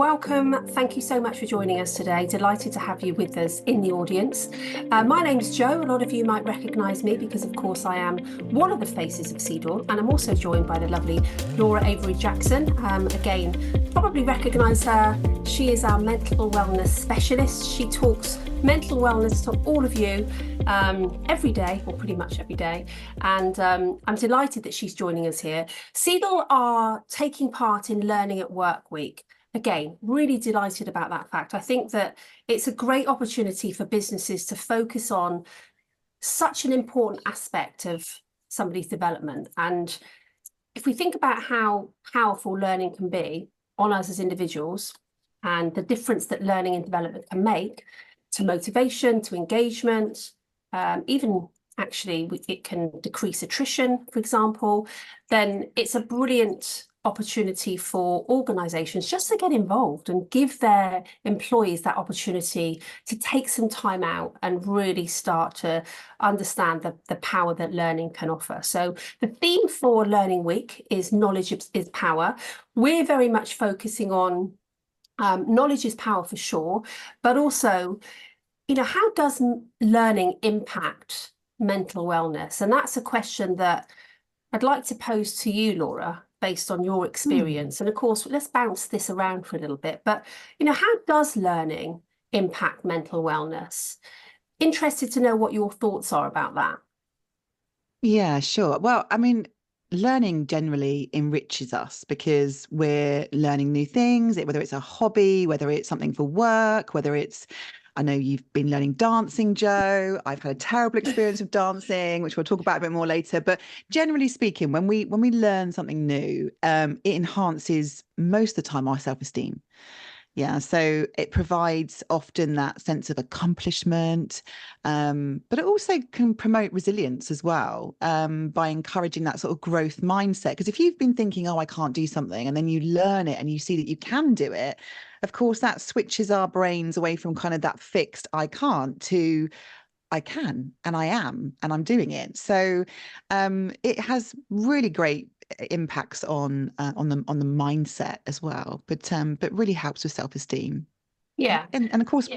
welcome. Thank you so much for joining us today. Delighted to have you with us in the audience. My name's Jo. A lot of you might recognise me because, of course, I am one of the faces of SEEDL, and I'm also joined by the lovely Laura Avery Jackson. Again, probably recognise her. She is our mental wellness specialist. She talks mental wellness to all of you every day, or pretty much every day. And I'm delighted that she's joining us here. SEEDL are taking part in Learning at Work Week. Again, really delighted about that fact. I think that it's a great opportunity for businesses to focus on such an important aspect of somebody's development. And if we think about how powerful learning can be on us as individuals and the difference that learning and development can make to motivation, to engagement, even actually it can decrease attrition, for example, then it's a brilliant opportunity for organisations just to get involved and give their employees that opportunity to take some time out and really start to understand the power that learning can offer. So the theme for Learning Week is knowledge is power. We're very much focusing on knowledge is power for sure, but also, you know, how does learning impact mental wellness? And that's a question that I'd like to pose to you, Laura, based on your experience. And of course, let's bounce this around for a little bit. But, you know, how does learning impact mental wellness? Interested to know what your thoughts are about that. Yeah, sure. Well, I mean, learning generally enriches us because we're learning new things, whether it's a hobby, whether it's something for work, whether it's, I know you've been learning dancing, Jo. I've had a terrible experience of dancing, which we'll talk about a bit more later. But generally speaking, when we learn something new, it enhances most of the time our self-esteem. Yeah, so it provides often that sense of accomplishment, but it also can promote resilience as well, by encouraging that sort of growth mindset. Because if you've been thinking, oh, I can't do something, and then you learn it and you see that you can do it, of course, that switches our brains away from kind of that fixed I can't to I can and I am and I'm doing it. So it has really great impacts on the mindset as well, but really helps with self-esteem. Yeah. And of course,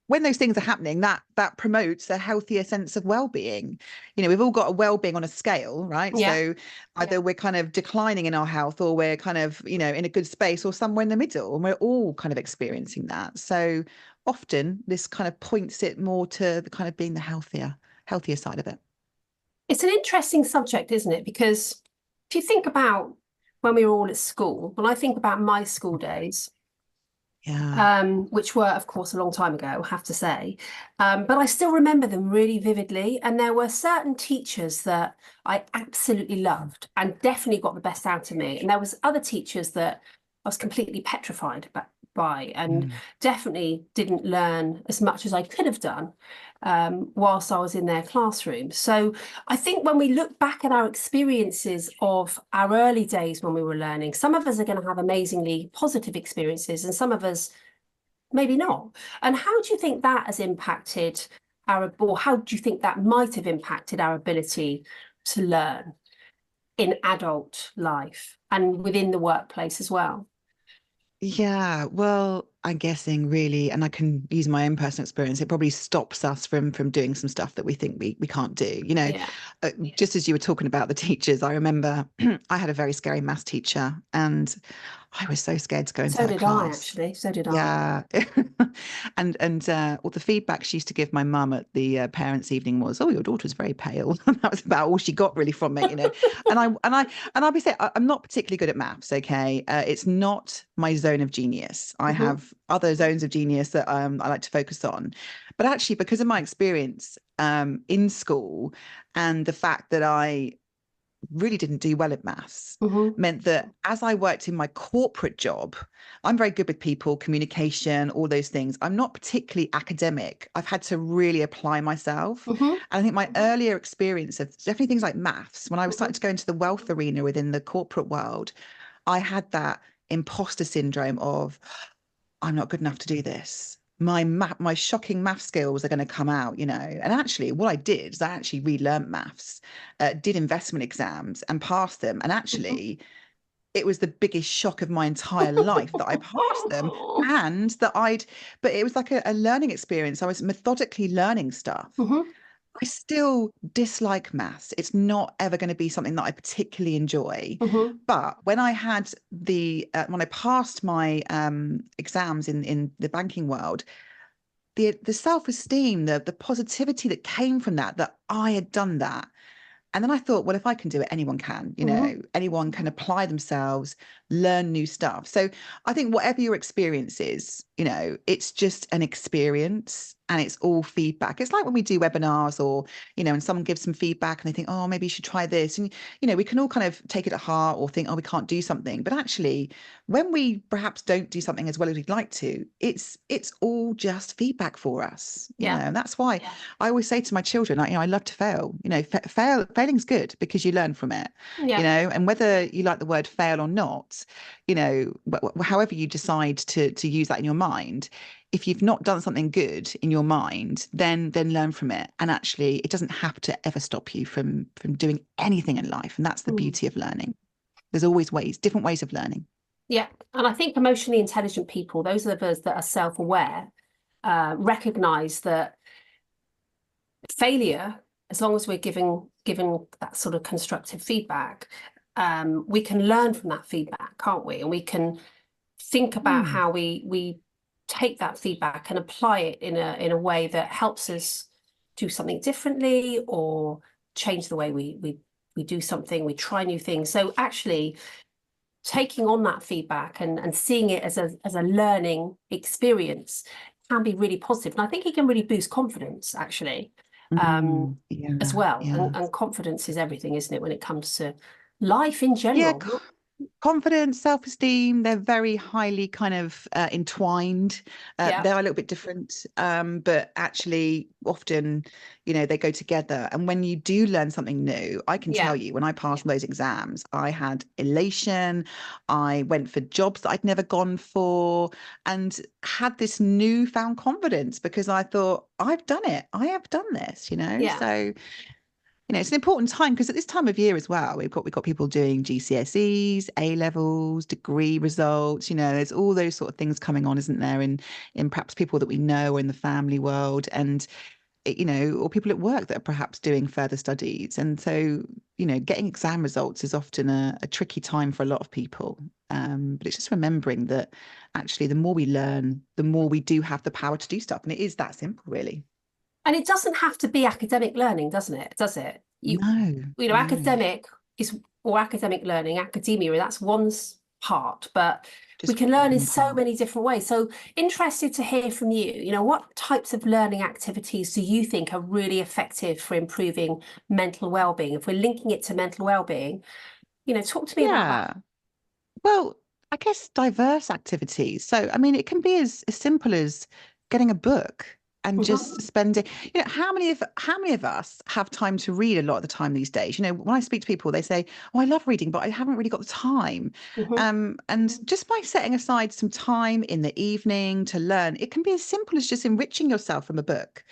when those things are happening, that promotes a healthier sense of well-being. You know, we've all got a well-being on a scale, right? Yeah. So either we're kind of declining in our health, or we're kind of, you know, in a good space, or somewhere in the middle, and we're all kind of experiencing that. So often this kind of points it more to the kind of being the healthier side of it. It's an interesting subject, isn't it? Because if you think about when we were all at school, when I think about my school days, which were, of course, a long time ago, I have to say. But I still remember them really vividly. And there were certain teachers that I absolutely loved and definitely got the best out of me. And there was other teachers that I was completely petrified by and definitely didn't learn as much as I could have done whilst I was in their classroom. So I think when we look back at our experiences of our early days when we were learning, some of us are going to have amazingly positive experiences and some of us maybe not. And how do you think that has impacted or how do you think that might have impacted our ability to learn in adult life and within the workplace as well? Yeah, well, I'm guessing really, and I can use my own personal experience, it probably stops us from doing some stuff that we think we can't do. You know, just as you were talking about the teachers, I remember I had a very scary maths teacher, and I was so scared to go into that class. So did I. Yeah. and all the feedback she used to give my mum at the parents' evening was, "Oh, your daughter's very pale." That was about all she got really from it, you know. and I'll be saying I'm not particularly good at maths. Okay, it's not my zone of genius. I have other zones of genius that I like to focus on, but actually because of my experience in school and the fact that I really didn't do well at maths meant that as I worked in my corporate job, I'm very good with people, communication, all those things. I'm not particularly academic. I've had to really apply myself. And I think my earlier experience of definitely things like maths, when I was starting to go into the wealth arena within the corporate world, I had that imposter syndrome of, I'm not good enough to do this. My shocking math skills are going to come out, you know. And actually what I did is I actually relearned maths, did investment exams and passed them. And actually it was the biggest shock of my entire life that I passed them, and but it was like a learning experience. I was methodically learning stuff. Hmm. I still dislike maths. It's not ever going to be something that I particularly enjoy. Hmm. But when I had when I passed my exams in the banking world, the self-esteem, the positivity that came from that I had done that. And then I thought, well, if I can do it, anyone can, Hmm. anyone can apply themselves, learn new stuff. So I think whatever your experience is, it's just an experience and it's all feedback. It's like when we do webinars or, and someone gives some feedback and they think, oh, maybe you should try this. And, we can all kind of take it at heart or think, oh, we can't do something. But actually, when we perhaps don't do something as well as we'd like to, it's all just feedback for us, Yeah. and that's why I always say to my children, I love to fail. Failing's good because you learn from it. Yeah. And whether you like the word fail or not, however you decide to use that in your mind, if you've not done something good in your mind, then learn from it. And actually, it doesn't have to ever stop you from doing anything in life. And that's the beauty of learning. There's always different ways of learning. Yeah. And I think emotionally intelligent people, those of us that are self-aware, recognize that failure, as long as we're giving that sort of constructive feedback, we can learn from that feedback, can't we? And we can think about how we take that feedback and apply it in a way that helps us do something differently or change the way we do something, we try new things. So actually taking on that feedback and seeing it as a learning experience can be really positive. And I think it can really boost confidence actually, as well. Yeah. And confidence is everything, isn't it, when it comes to life in Yeah, general? confidence, self-esteem, they're very highly kind of entwined. Yeah. They're a little bit different, but actually often, they go together. And when you do learn something new, I can tell you, when I passed those exams, I had elation. I went for jobs that I'd never gone for and had this newfound confidence because I thought, I've done it. I have done this, Yeah. So it's an important time because at this time of year as well, we've got people doing GCSEs, A levels, degree results. There's all those sort of things coming on, isn't there? In perhaps people that we know or in the family world, and or people at work that are perhaps doing further studies. And so, getting exam results is often a tricky time for a lot of people. But it's just remembering that actually, the more we learn, the more we do have the power to do stuff, and it is that simple, really. And it doesn't have to be academic learning, doesn't it? Does it? No. Academic is, or academic learning, academia, that's one's part, but we Just can learn in one so part. many different ways. So interested to hear from you, what types of learning activities do you think are really effective for improving mental well-being? If we're linking it to mental well-being, talk to me about that. Yeah. Well, I guess diverse activities. So, I mean, it can be as simple as getting a book and just spending, how many of us have time to read a lot of the time these days? When I speak to people, they say, oh, I love reading, but I haven't really got the time. And just by setting aside some time in the evening to learn, it can be as simple as just enriching yourself from a book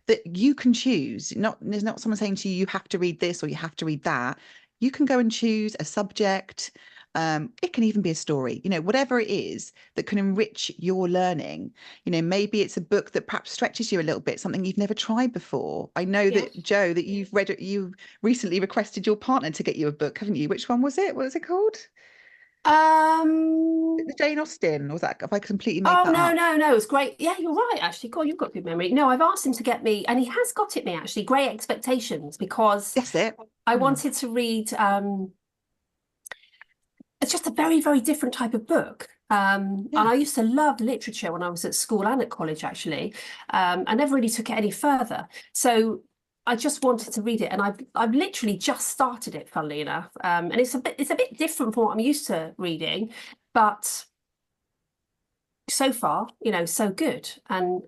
that you can choose. There's not someone saying to you, you have to read this or you have to read that. You can go and choose a subject. It can even be a story, whatever it is that can enrich your learning. Maybe it's a book that perhaps stretches you a little bit, something you've never tried before. I know that, Joe, that you recently requested your partner to get you a book, haven't you? Which one was it? What was it called? The Jane Austen, or was that, have I completely made that up? No, it's great. Yeah, you're right, actually. God, you've got good memory. No, I've asked him to get me, and he has got it me actually, Great Expectations, because That's it. I wanted to read it's just a very, very different type of book. And I used to love literature when I was at school and at college, actually. I never really took it any further. So I just wanted to read it, and I've literally just started it, funnily enough. And it's a bit different from what I'm used to reading, but so far, so good. And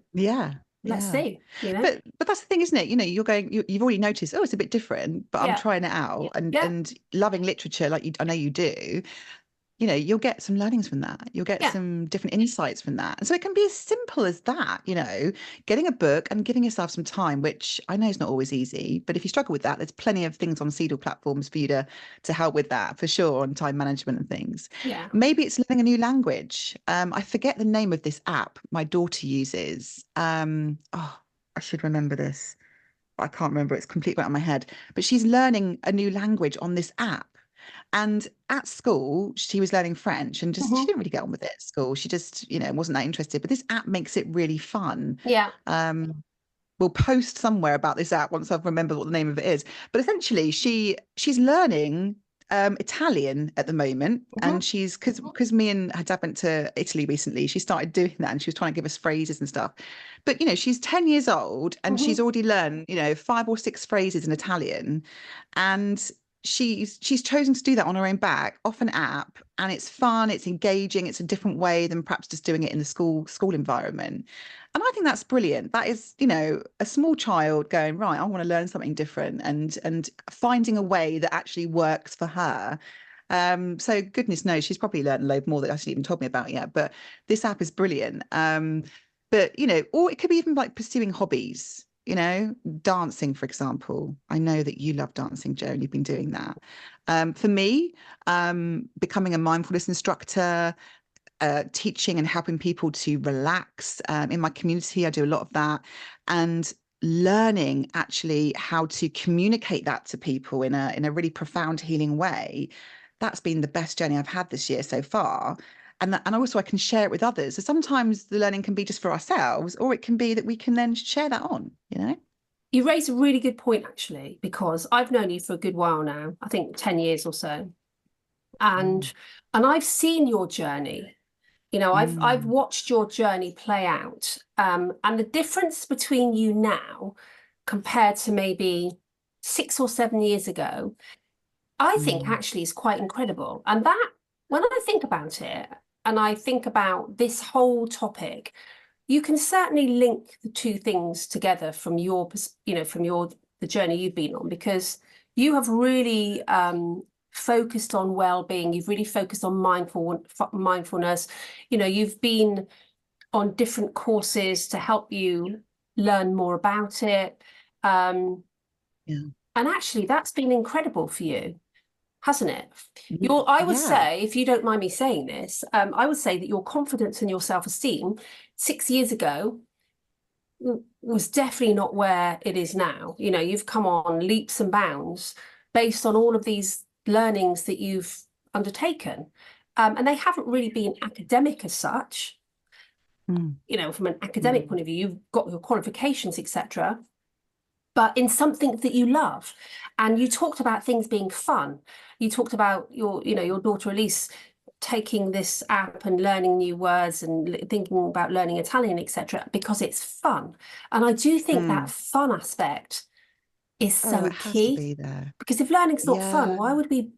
let's see, But that's the thing, isn't it? You've already noticed, oh, it's a bit different, but I'm trying it out and loving literature like I know you do. you'll get some learnings from that. You'll get Yeah, some different insights from that. And so it can be as simple as that, getting a book and giving yourself some time, which I know is not always easy. But if you struggle with that, there's plenty of things on SEEDL platforms for you to help with that, for sure, on time management and things. yeah. Maybe it's learning a new language. I forget the name of this app my daughter uses. Oh, I should remember this. I can't remember. It's completely out of my head. But she's learning a new language on this app. And at school, she was learning French and just she Hmm. didn't really get on with it at school. She just, wasn't that interested. But this app makes it really fun. Yeah. Um, we'll post somewhere about this app once I've remembered what the name of it is. But essentially, she's learning Italian at the moment, Hmm. and she's because me and her dad went to Italy recently. She started doing that, and she was trying to give us phrases and stuff. But she's 10 years old, and she's Hmm. already learned 5 or 6 phrases in Italian, and she's chosen to do that on her own back off an app, and it's fun, it's engaging, it's a different way than perhaps just doing it in the school environment. And I think that's brilliant. That is, a small child going, right, I want to learn something different, and finding a way that actually works for her. So goodness knows, she's probably learned a load more that hasn't even told me about yet. But this app is brilliant. But or it could be even like pursuing hobbies, dancing, for example. I know that you love dancing, Jo, and you've been doing that. For me, becoming a mindfulness instructor, teaching and helping people to relax. In my community, I do a lot of that, and learning actually how to communicate that to people in a really profound, healing way. That's been the best journey I've had this year so far. And also I can share it with others. So sometimes the learning can be just for ourselves, or it can be that we can then share that on. You raise a really good point, actually, because I've known you for a good while now, I think 10 years or so. Mm, And I've seen your journey. I've mm, watched your journey play out. And the difference between you now compared to maybe 6 or 7 years ago, I think mm, actually is quite incredible. And that, when I think about it, and I think about this whole topic, you can certainly link the two things together from from the journey you've been on, because you have really focused on well-being. You've really focused on mindfulness. You've been on different courses to help you learn more about it. Um, yeah. and actually, that's been incredible for you, hasn't it? Mm, I would yeah. say, if you don't mind me saying this, I would say that your confidence and your self-esteem 6 years ago was definitely not where it is now. You've come on leaps and bounds based on all of these learnings that you've undertaken. And they haven't really been academic as such. Mm, From an academic mm, point of view, you've got your qualifications, etc., but in something that you love. And you talked about things being fun. You talked about your daughter Elise taking this app and learning new words and thinking about learning Italian, etc., because it's fun. And I do think that mm. fun aspect is Oh, so it has to key, be there. because if learning's not Yeah. fun, why would we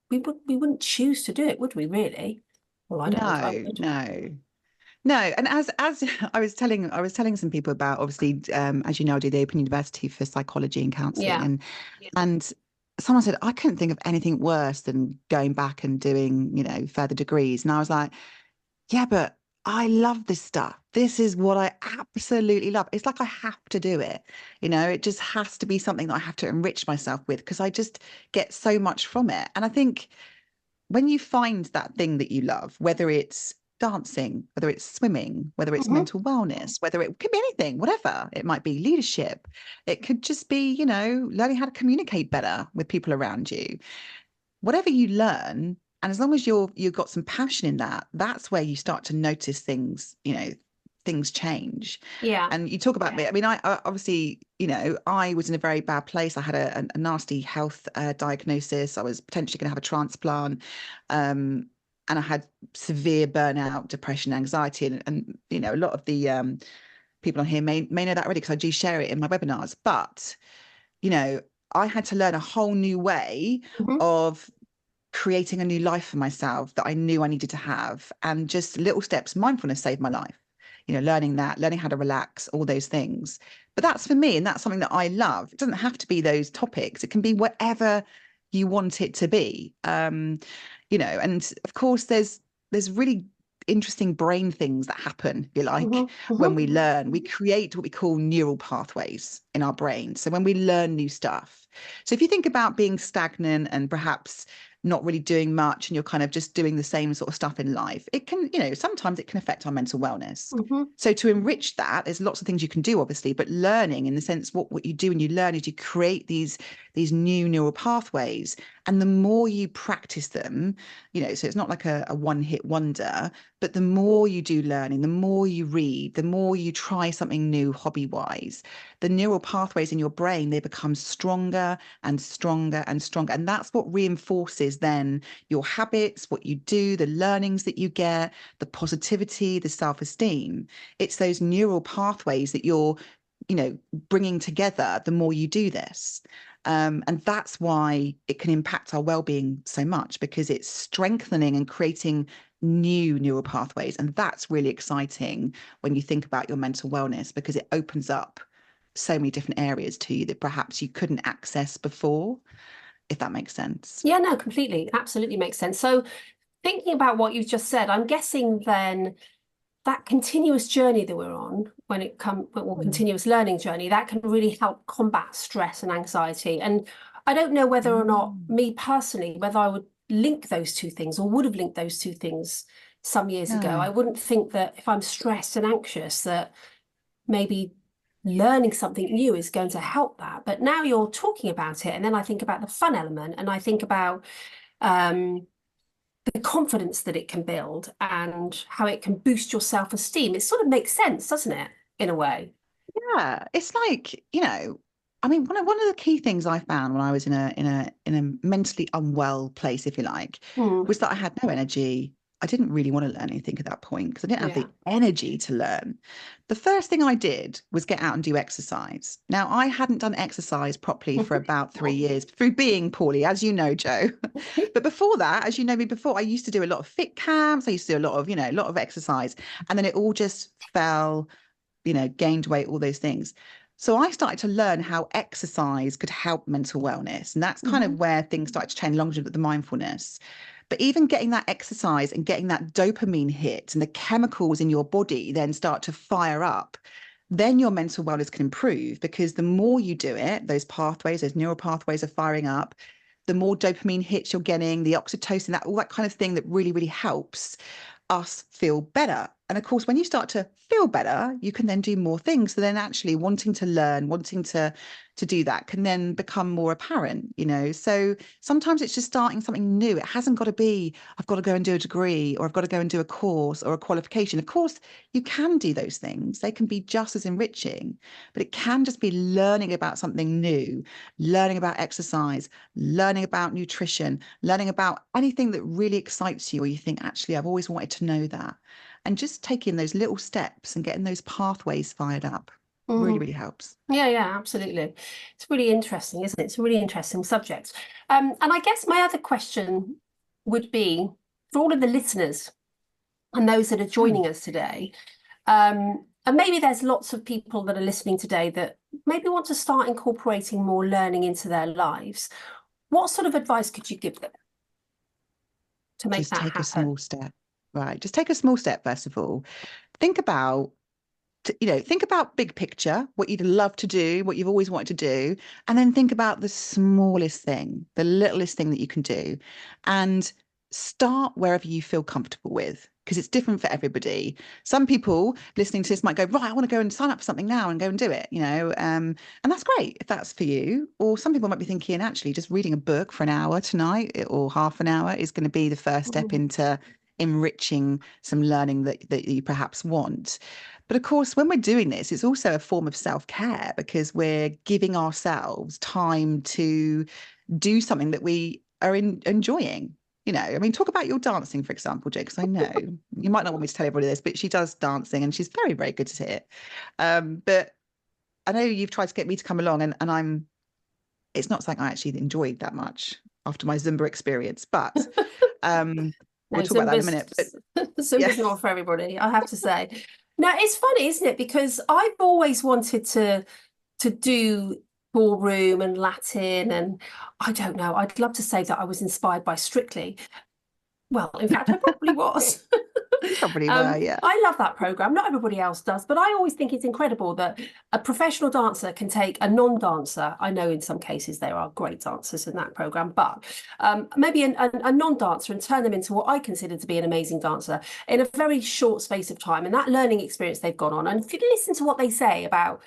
wouldn't choose to do it, would we really? Well, I don't think I No, would. no. No, and as I was telling some people about, obviously, as you know, I do the Open University for psychology and counselling, Yeah. and someone said I couldn't think of anything worse than going back and doing, further degrees, and I was like, yeah, but I love this stuff. This is what I absolutely love. It's like I have to do it. It just has to be something that I have to enrich myself with because I just get so much from it. And I think when you find that thing that you love, whether it's dancing, whether it's swimming, whether it's Hmm. mental wellness, whether it could be anything, whatever it might be, leadership, it could just be, learning how to communicate better with people around you. Whatever you learn, and as long as you've got some passion in that, that's where you start to notice things, things change. Yeah. And you talk about me. I mean, I obviously, I was in a very bad place. I had a nasty health diagnosis. I was potentially going to have a transplant. And I had severe burnout, depression, anxiety, and a lot of the people on here may know that already because I do share it in my webinars. But you know, I had to learn a whole new way Hmm. of creating a new life for myself that I knew I needed to have. And just little steps, mindfulness saved my life. Learning how to relax, all those things. But that's for me, and that's something that I love. It doesn't have to be those topics. It can be whatever you want it to be. You know, and of course there's really interesting brain things that happen, if you like, when we learn. We create what we call neural pathways in our brain. So when we learn new stuff. So if you think about being stagnant and perhaps not really doing much and you're kind of just doing the same sort of stuff in life, it can, you know, sometimes it can affect our mental wellness. So to enrich that, there's lots of things you can do, obviously, but learning, in the sense, what you do when you learn is you create these new neural pathways. And the more you practice them, you know, so it's not like a one-hit wonder, but the more you do learning, the more you read, the more you try something new hobby-wise, the neural pathways in your brain, they become stronger and stronger and stronger. And that's what reinforces then your habits, what you do, the learnings that you get, the positivity, the self-esteem. It's those neural pathways that you're, you know, bringing together the more you do this. And that's why it can impact our well-being so much, because it's strengthening and creating new neural pathways. And that's really exciting when you think about your mental wellness, because it opens up so many different areas to you that perhaps you couldn't access before, if that makes sense. Yeah, no, completely. Absolutely makes sense. So thinking about what you've just said, I'm guessing then that continuous journey that we're on, when it comes, well, continuous learning journey, that can really help combat stress and anxiety. And I don't know whether or not, me personally, whether I would link those two things, or would have linked those two things some years ago. I wouldn't think that if I'm stressed and anxious, that maybe learning something new is going to help that. But now you're talking about it, and then I think about the fun element, and I think about the confidence that it can build and how it can boost your self-esteem. It sort of makes sense, doesn't it, in a way? Yeah, it's like, you know, I mean, one of the key things I found when I was in a mentally unwell place, if you like, was that I had no energy. I didn't really want to learn anything at that point because I didn't have the energy to learn. The first thing I did was get out and do exercise. Now, I hadn't done exercise properly for about 3 years through being poorly, as you know, Jo. But before that, as you know me before, I used to do a lot of fit camps. I used to do a lot of, you know, a lot of exercise. And then it all just fell, you know, gained weight, all those things. So I started to learn how exercise could help mental wellness. And that's kind of where things started to change along with the mindfulness. But even getting that exercise and getting that dopamine hit and the chemicals in your body then start to fire up, then your mental wellness can improve, because the more you do it, those pathways, those neural pathways are firing up, the more dopamine hits you're getting, the oxytocin, that all that kind of thing that really, really helps us feel better. And of course, when you start to feel better, you can then do more things. So then actually wanting to learn, wanting to do that can then become more apparent, you know. So sometimes it's just starting something new. It hasn't got to be, I've got to go and do a degree, or I've got to go and do a course or a qualification. Of course, you can do those things. They can be just as enriching, but it can just be learning about something new, learning about exercise, learning about nutrition, learning about anything that really excites you, or you think, actually, I've always wanted to know that. And just taking those little steps and getting those pathways fired up really, really helps. Yeah, absolutely. It's really interesting, isn't it? It's a really interesting subject. And I guess my other question would be, for all of the listeners and those that are joining us today, and maybe there's lots of people that are listening today that maybe want to start incorporating more learning into their lives. What sort of advice could you give them to make Just that take happen? a small step. Right. Just take a small step, first of all. Think about, you know, think about big picture, what you'd love to do, what you've always wanted to do, and then think about the smallest thing, the littlest thing that you can do, and start wherever you feel comfortable with, because it's different for everybody. Some people listening to this might go, right, I want to go and sign up for something now and go and do it, you know, and that's great if that's for you. Or some people might be thinking, actually, just reading a book for an hour tonight or half an hour is going to be the first step into enriching some learning that you perhaps want. But of course, when we're doing this, it's also a form of self-care, because we're giving ourselves time to do something that we are enjoying. You know, I mean, talk about your dancing, for example, Jo, because I know you might not want me to tell everybody this, but she does dancing and she's very, very good at it. But I know you've tried to get me to come along, and it's not something I actually enjoyed that much after my Zumba experience, but we'll talk about that in a minute. But Zumba's not for everybody, I have to say. Now, it's funny, isn't it? Because I've always wanted to do ballroom and Latin, and I don't know. I'd love to say that I was inspired by Strictly. Well, in fact, I probably was. You probably were, yeah. I love that program. Not everybody else does, but I always think it's incredible that a professional dancer can take a non-dancer. I know in some cases there are great dancers in that program, but maybe a non-dancer and turn them into what I consider to be an amazing dancer in a very short space of time. And that learning experience they've gone on, and if you listen to what they say about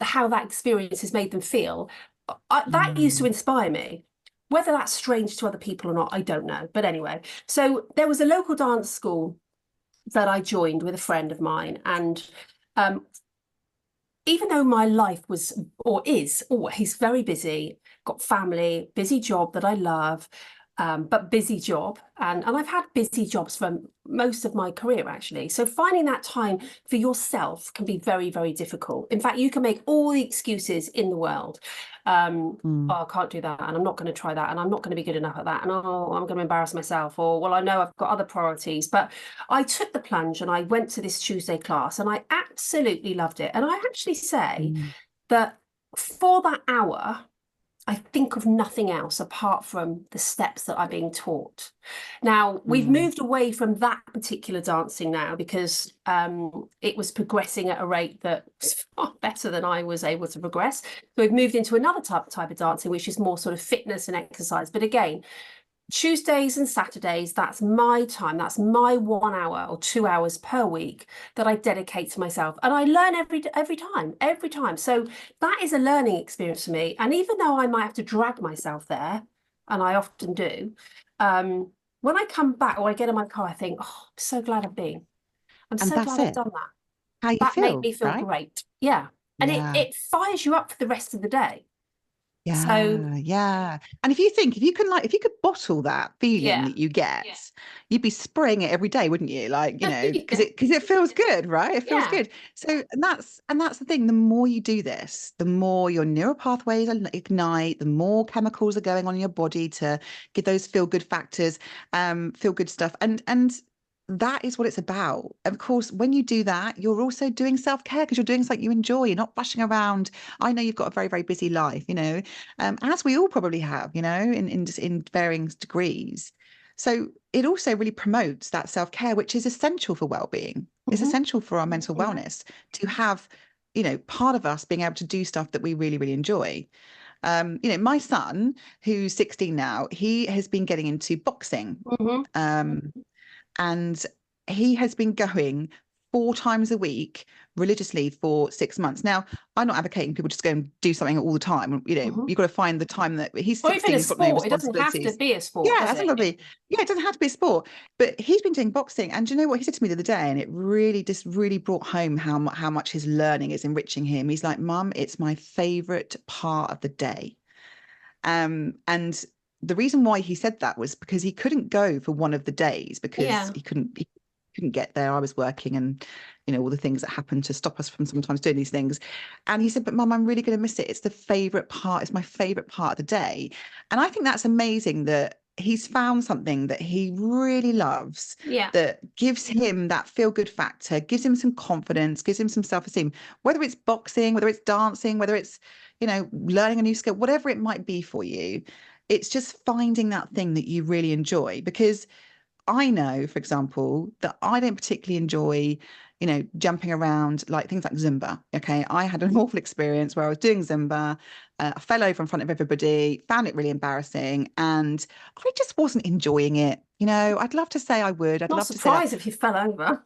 how that experience has made them feel, that used to inspire me. Whether that's strange to other people or not, I don't know. But anyway, so there was a local dance school that I joined with a friend of mine. And even though my life was, or is always very busy, got family, busy job that I love, but busy job. And I've had busy jobs for most of my career, actually. So finding that time for yourself can be very, very difficult. In fact, you can make all the excuses in the world. Oh, I can't do that, and I'm not going to try that, and I'm not going to be good enough at that, and oh, I'm going to embarrass myself, or well, I know I've got other priorities. But I took the plunge and I went to this Tuesday class, and I absolutely loved it. And I actually say that for that hour, I think of nothing else apart from the steps that are being taught. Now, we've moved away from that particular dancing now because it was progressing at a rate that was far better than I was able to progress. So we've moved into another type of dancing, which is more sort of fitness and exercise. But again, Tuesdays and Saturdays, that's my time. That's my 1 hour or 2 hours per week that I dedicate to myself. And I learn every time. So that is a learning experience for me. And even though I might have to drag myself there, and I often do, when I come back or I get in my car, I think, oh, I'm so glad I've been. I'm And so that's glad I've it. done that. How you That made feel, me feel right? great. Yeah. And Yeah. it fires you up for the rest of the day. Yeah, yeah. And if you could bottle that feeling Yeah. that you get, you'd be spraying it every day, wouldn't you? Like, because Yeah. it feels good, right? It feels Yeah. good. So, and that's the thing. The more you do this, the more your neural pathways ignite, the more chemicals are going on in your body to give those feel good factors, feel good stuff. And that is what it's about. Of course, when you do that, you're also doing self-care because you're doing something you enjoy. You're not rushing around. I know you've got a very, very busy life, as we all probably have, in varying degrees. So it also really promotes that self-care, which is essential for well-being. It's essential for our mental wellness to have, part of us being able to do stuff that we really, really enjoy. My son, who's 16 now, he has been getting into boxing. And he has been going 4 times a week religiously for 6 months. Now, I'm not advocating people just go and do something all the time. You've got to find the time that he's Or even 16, a he's got no sport. It doesn't have to responsibilities. be a sport, Yeah, it does hasn't it? got to be. Yeah, it doesn't have to be a sport. But he's been doing boxing. And do you know what he said to me the other day? And it really brought home how much his learning is enriching him. He's like, Mum, it's my favorite part of the day. And the reason why he said that was because he couldn't go for one of the days because he couldn't get there. I was working and all the things that happen to stop us from sometimes doing these things. And he said, but Mum, I'm really going to miss it. It's the favorite part. It's my favorite part of the day. And I think that's amazing that he's found something that he really loves, that gives him that feel good factor, gives him some confidence, gives him some self-esteem, whether it's boxing, whether it's dancing, whether it's learning a new skill, whatever it might be for you. It's just finding that thing that you really enjoy. Because I know, for example, that I don't particularly enjoy, jumping around, like things like Zumba. Okay. I had an awful experience where I was doing Zumba. I fell over in front of everybody, found it really embarrassing, and I just wasn't enjoying it. I'd love to say I would. I'd Not love to say that. surprised if you fell over.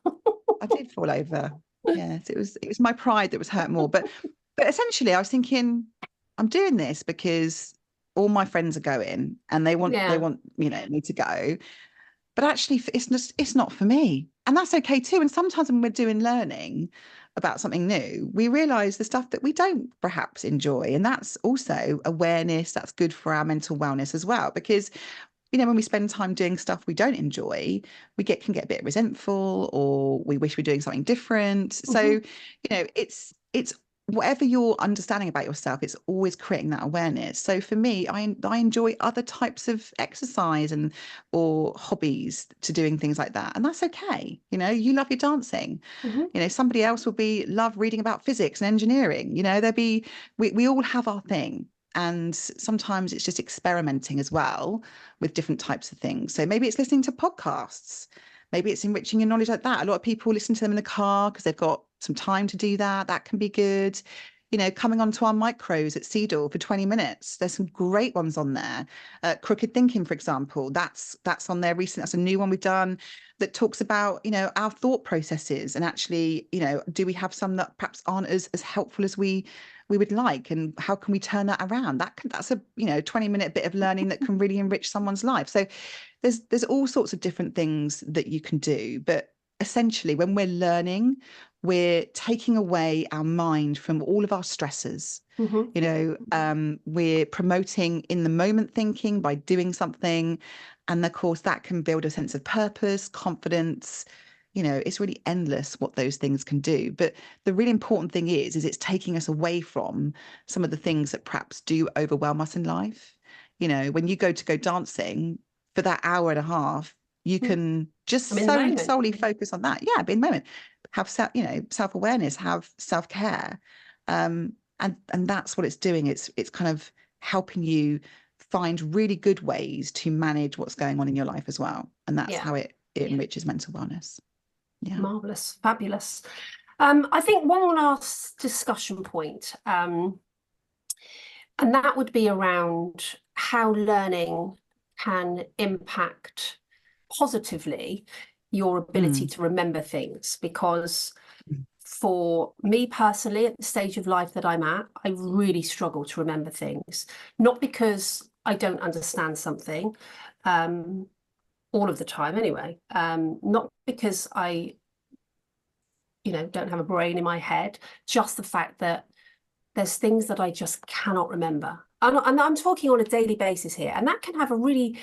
I did fall over. Yes, it was my pride that was hurt more. But essentially I was thinking, I'm doing this because all my friends are going and they want me to go. But actually, it's not for me. And that's okay too. And sometimes when we're doing learning about something new, we realize the stuff that we don't perhaps enjoy. And that's also awareness. That's good for our mental wellness as well. Because, when we spend time doing stuff we don't enjoy, we can get a bit resentful, or we wish we're doing something different. So, it's whatever your understanding about yourself, it's always creating that awareness. So for me, I enjoy other types of exercise and or hobbies to doing things like that. And that's okay. You know, you love your dancing. Mhm. You know, somebody else will be love reading about physics and engineering. You know, we all have our thing. And sometimes it's just experimenting as well with different types of things. So maybe it's listening to podcasts. Maybe it's enriching your knowledge like that. A lot of people listen to them in the car because they've got some time to do that. That can be good. You know, coming onto our micros at SEEDL for 20 minutes. There's some great ones on there. Crooked Thinking, for example, that's on there recently. That's a new one we've done that talks about, you know, our thought processes and actually, you know, do we have some that perhaps aren't as helpful as we would like, and how can we turn that around? That's a, you know, 20-minute bit of learning that can really enrich someone's life. So there's all sorts of different things that you can do, but essentially when we're learning, we're taking away our mind from all of our stressors. Mhm. You know, we're promoting in the moment thinking by doing something, and of course that can build a sense of purpose, confidence. You know, it's really endless what those things can do, but the really important thing is it's taking us away from some of the things that perhaps do overwhelm us in life. You know, when you go dancing for that hour and a half, you Mm. can I'm just in the moment. solely focus on that. Yeah, be in the moment. Have self-awareness, have self-care. And that's what it's doing. It's kind of helping you find really good ways to manage what's going on in your life as well. And that's Yeah. how it enriches mental wellness. Yeah. Marvelous. Fabulous. I think one last discussion point, and that would be around how learning can impact positively your ability Mm. to remember things. Because for me personally, at the stage of life that I'm at, I really struggle to remember things. Not because I don't understand something, all of the time anyway. Not because I, don't have a brain in my head, just the fact that there's things that I just cannot remember. And I'm talking on a daily basis here, and that can have a really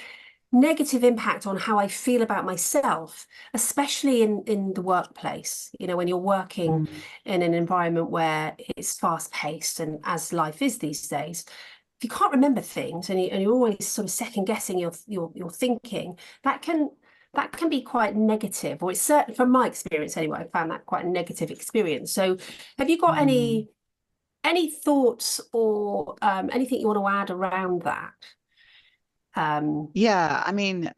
negative impact on how I feel about myself, especially in the workplace. You know, when you're working Mm. in an environment where it's fast paced, and as life is these days, if you can't remember things and you're always sort of second guessing your thinking, that can be quite negative, or it's certain from my experience anyway. I found that quite a negative experience. So, have you got Mm. any thoughts or anything you want to add around that? Yeah, I mean,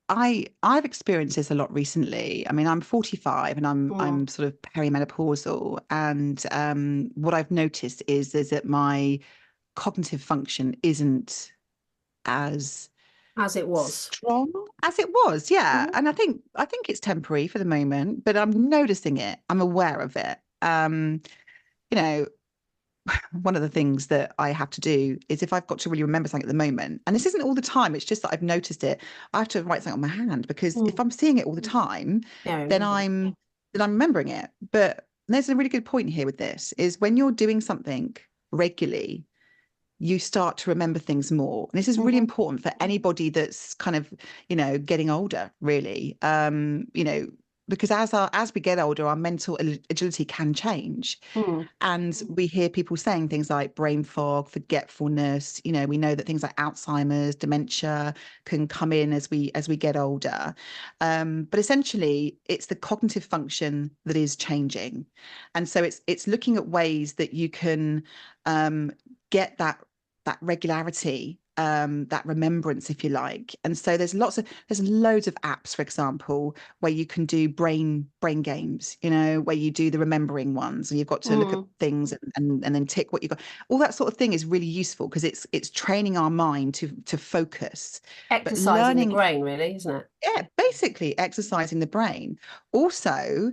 I've experienced this a lot recently. I mean, I'm 45 and Mm, I'm sort of perimenopausal, and what I've noticed is that my cognitive function isn't as as it was. strong as it was. Yeah, Mhm. and I think it's temporary for the moment, but I'm noticing it. I'm aware of it. You know, one of the things that I have to do is if I've got to really remember something at the moment, and this isn't all the time, it's just that I've noticed it, I have to write something on my hand, because if Mm. I'm seeing it all the time, Yeah, I then remember it. I'm remembering it. But there's a really good point here with this is when you're doing something regularly, you start to remember things more. And this is really Mhm. important for anybody that's kind of, getting older, really. Because as we get older, our mental agility can change. Mm. And we hear people saying things like brain fog, forgetfulness. You know, we know that things like Alzheimer's, dementia can come in as we get older. But essentially, it's the cognitive function that is changing, and so it's looking at ways that you can get that regularity, that remembrance, if you like. And so there's loads of apps, for example, where you can do brain games, where you do the remembering ones, and you've got to look at Mm. things and then tick what you've got. All that sort of thing is really useful because it's training our mind to focus. But Exercising the learning, brain, really, isn't it? yeah, basically exercising the brain. Also,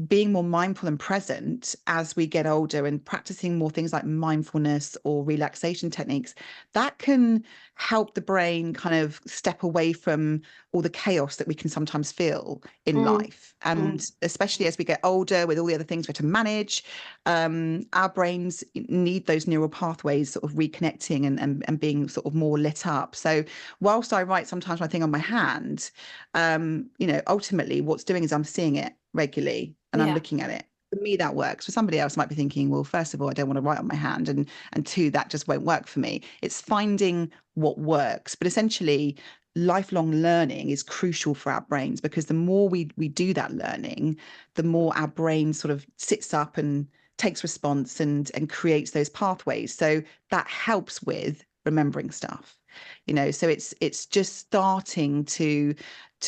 being more mindful and present as we get older and practicing more things like mindfulness or relaxation techniques, that can help the brain kind of step away from all the chaos that we can sometimes feel in Mm. life. And especially as we get older with all the other things we have to manage, our brains need those neural pathways sort of reconnecting and being sort of more lit up. So whilst I write sometimes my thing on my hand, ultimately what's doing is I'm seeing it regularly and I'm Yeah. looking at it. For me, that works. For somebody else might be thinking, well, first of all, I don't want to write on my hand, and two, that just won't work for me. It's finding what works. But essentially, lifelong learning is crucial for our brains, because the more we do that learning, the more our brain sort of sits up and takes response and creates those pathways. So that helps with remembering stuff. So it's just starting to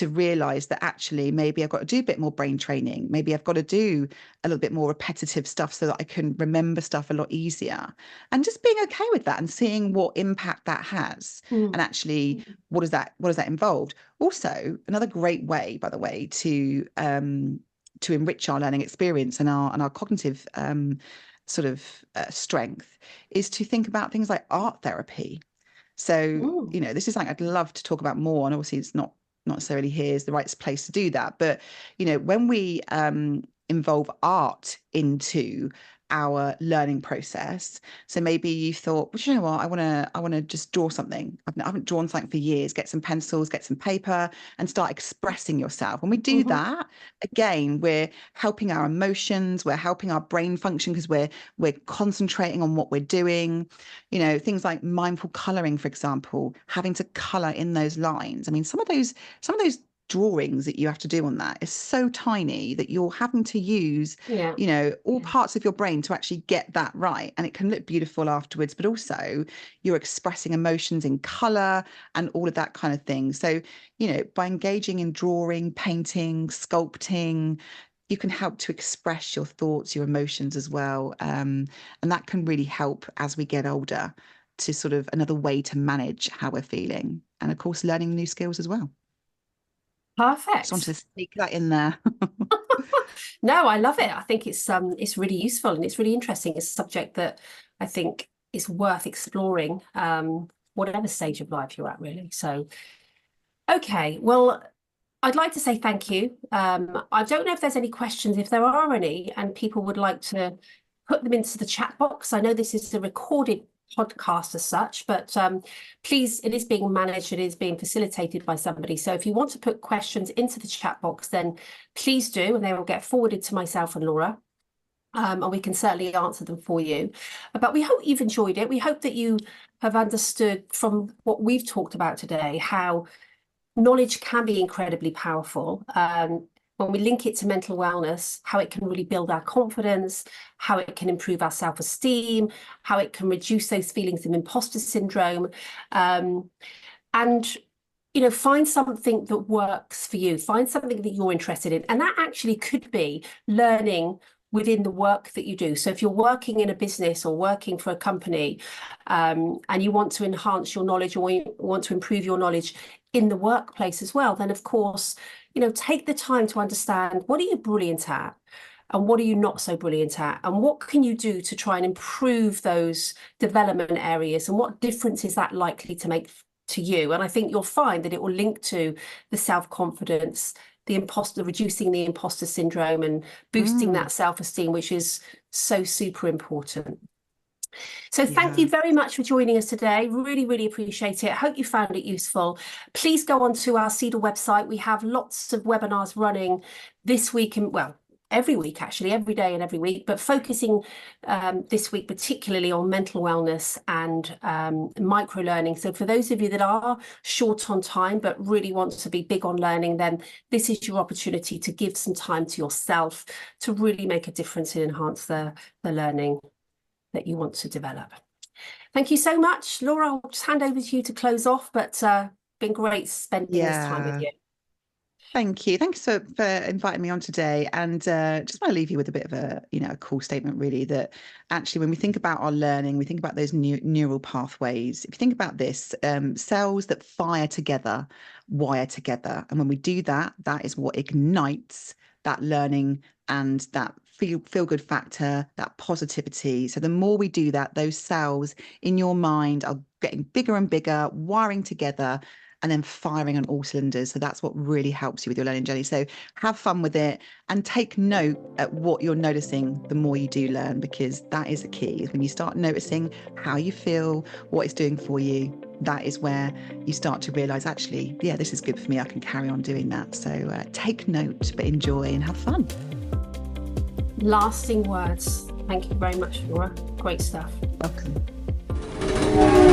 realize that actually maybe I've got to do a bit more brain training. Maybe I've got to do a little bit more repetitive stuff so that I can remember stuff a lot easier, and just being okay with that and seeing what impact that has. And actually, what does that involve? Also, another great way, by the way, to enrich our learning experience and our cognitive strength is to think about things like art therapy. So, this is something I'd love to talk about more. And obviously it's not necessarily here is the right place to do that. But, when we involve art into our learning process. So maybe you thought, well, you know what, I want to just draw something. I haven't drawn something for years. Get some pencils, get some paper, and start expressing yourself. When we do that, again, we're helping our emotions, we're helping our brain function, because we're concentrating on what we're doing. Things like mindful coloring, for example, having to color in those lines. I mean, some of those drawings that you have to do on that is so tiny that you're having to use all parts of your brain to actually get that right, and it can look beautiful afterwards, but also you're expressing emotions in color and all of that kind of thing. So by engaging in drawing, painting, sculpting, you can help to express your thoughts, your emotions as well, and that can really help as we get older, to sort of another way to manage how we're feeling, and of course learning new skills as well. Perfect. Just wanted to sneak that in there. No, I love it. I think it's really useful, and it's really interesting. It's a subject that I think is worth exploring, whatever stage of life you're at, really. So, okay, well, I'd like to say thank you. I don't know if there's any questions. If there are any, and people would like to put them into the chat box. I know this is a recorded podcast as such, but please, it is being managed, it is being facilitated by somebody. So if you want to put questions into the chat box, then please do, and they will get forwarded to myself and Laura. And we can certainly answer them for you. But we hope you've enjoyed it. We hope that you have understood from what we've talked about today how knowledge can be incredibly powerful. When we link it to mental wellness, how it can really build our confidence, how it can improve our self-esteem, how it can reduce those feelings of imposter syndrome. And, find something that works for you, find something that you're interested in. And that actually could be learning within the work that you do. So if you're working in a business or working for a company, and you want to enhance your knowledge, or you want to improve your knowledge in the workplace as well, then of course, take the time to understand, what are you brilliant at and what are you not so brilliant at, and what can you do to try and improve those development areas, and what difference is that likely to make to you? And I think you'll find that it will link to the self-confidence, reducing the imposter syndrome, and boosting that self-esteem, which is so super important. So thank you very much for joining us today. Really, really appreciate it. I hope you found it useful. Please go on to our SEEDL website. We have lots of webinars running this week, and well, every week, actually, every day and every week, but focusing this week particularly on mental wellness and micro learning. So for those of you that are short on time but really want to be big on learning, then this is your opportunity to give some time to yourself to really make a difference and enhance the learning that you want to develop. Thank you so much. Laura, I'll just hand over to you to close off, but been great spending this time with you. Thank you. Thanks for inviting me on today. And just want to leave you with a bit of a cool statement, really, that actually when we think about our learning, we think about those neural pathways. If you think about this, cells that fire together, wire together. And when we do that, that is what ignites that learning and that feel good factor, that positivity. So the more we do that, those cells in your mind are getting bigger and bigger, wiring together, and then firing on all cylinders. So that's what really helps you with your learning journey. So have fun with it and take note at what you're noticing the more you do learn, because that is the key. When you start noticing how you feel, what it's doing for you, that is where you start to realize, actually, yeah, this is good for me. I can carry on doing that. So take note, but enjoy and have fun. lasting words. Thank you very much, Laura. Great stuff. Welcome.